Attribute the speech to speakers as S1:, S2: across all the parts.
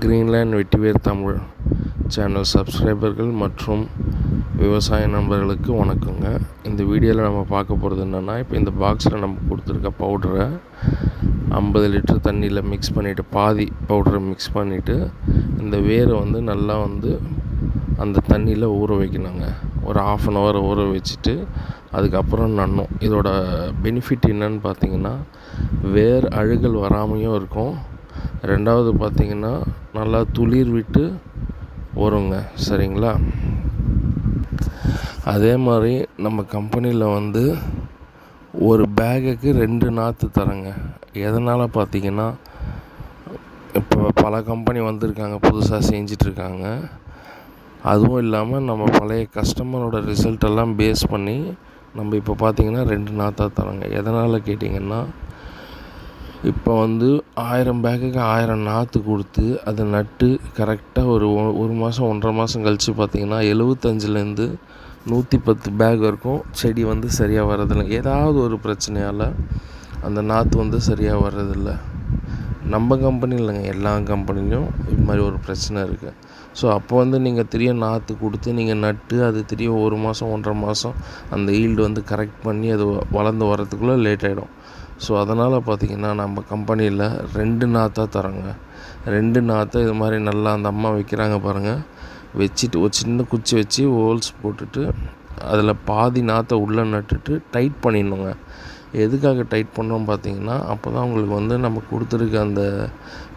S1: Greenland வெட்டிவேர் Tamil channel சப்ஸ்கிரைபர்கள் மற்றும் விவசாய நண்பர்களுக்கு வணக்கங்க. இந்த வீடியோவில் நம்ம பார்க்க போகிறது என்னென்னா, இப்போ இந்த பாக்ஸில் நம்ம கொடுத்துருக்க பவுடரை 50 லிட்டர் தண்ணியில் மிக்ஸ் பண்ணிவிட்டு, பாதி பவுடரை மிக்ஸ் பண்ணிவிட்டு, இந்த வேரை நல்லா அந்த தண்ணியில் ஊற வைக்கணுங்க. ஒரு 1/2 hour ஊற வச்சுட்டு அதுக்கப்புறம் நடணும். இதோட பெனிஃபிட் என்னன்னு பார்த்தீங்கன்னா, வேர் அழுகல் வராமையும் இருக்கும். ரெண்டாவது பார்த்திங்கன்னா, நல்லா துளிர் விட்டு வருங்க. சரிங்களா? அதே மாதிரி நம்ம கம்பெனியில் ஒரு பேகுக்கு 2 நாற்று தரேங்க. எதனால் பார்த்திங்கன்னா, இப்போ பல கம்பெனி வந்திருக்காங்க, புதுசாக செஞ்சிட்ருக்காங்க. அதுவும் இல்லாமல் நம்ம பழைய கஸ்டமரோட ரிசல்ட்டெல்லாம் பேஸ் பண்ணி நம்ம இப்போ பார்த்திங்கன்னா 2 நாற்றாக தரோங்க. எதனால் கேட்டிங்கன்னா, இப்போ 1000 பேக்குக்கு 1000 நாற்று கொடுத்து அதை நட்டு கரெக்டாக ஒரு மாதம் 1.5 மாதம் கழித்து பார்த்திங்கன்னா 75லேருந்து 110 பேக் வரைக்கும் செடி சரியாக வர்றதில்லை. ஏதாவது ஒரு பிரச்சனையால் அந்த நாற்று சரியாக வர்றதில்லை. நம்ம கம்பெனி இல்லைங்க, எல்லா கம்பெனிலையும் இது மாதிரி ஒரு பிரச்சனை இருக்குது. ஸோ அப்போ நீங்கள் திடீர்னு நாற்று கொடுத்து நீங்கள் நட்டு அது திடீர்னு 1 மாதம் 1.5 மாதம் அந்த ஈல்டு கரெக்ட் பண்ணி அது வளர்ந்து வரத்துக்குள்ளே லேட் ஆகிடும். ஸோ அதனால் பார்த்திங்கன்னா நம்ம கம்பெனியில் 2 நாற்றாக தரோங்க. 2 நாற்றை இது மாதிரி நல்லா அந்த அம்மா வைக்கிறாங்க பாருங்கள், வச்சுட்டு ஒரு சின்ன குச்சி வச்சு ஹோல்ஸ் போட்டுட்டு அதில் பாதி நாற்றை உள்ளே நட்டுட்டு டைட் பண்ணிடணுங்க. எதுக்காக டைட் பண்ணோம் பார்த்திங்கன்னா, அப்போ தான் உங்களுக்கு நம்ம கொடுத்துருக்க அந்த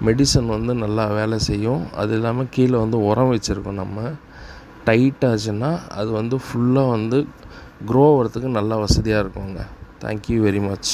S1: மெடிசன் நல்லா வேலை செய்யும். அது இல்லாமல் கீழே உரம் வச்சுருக்கோம். நம்ம டைட்டாச்சுன்னா அது ஃபுல்லாக க்ரோ ஆகிறதுக்கு நல்லா வசதியாக இருக்குங்க. Thank you very much.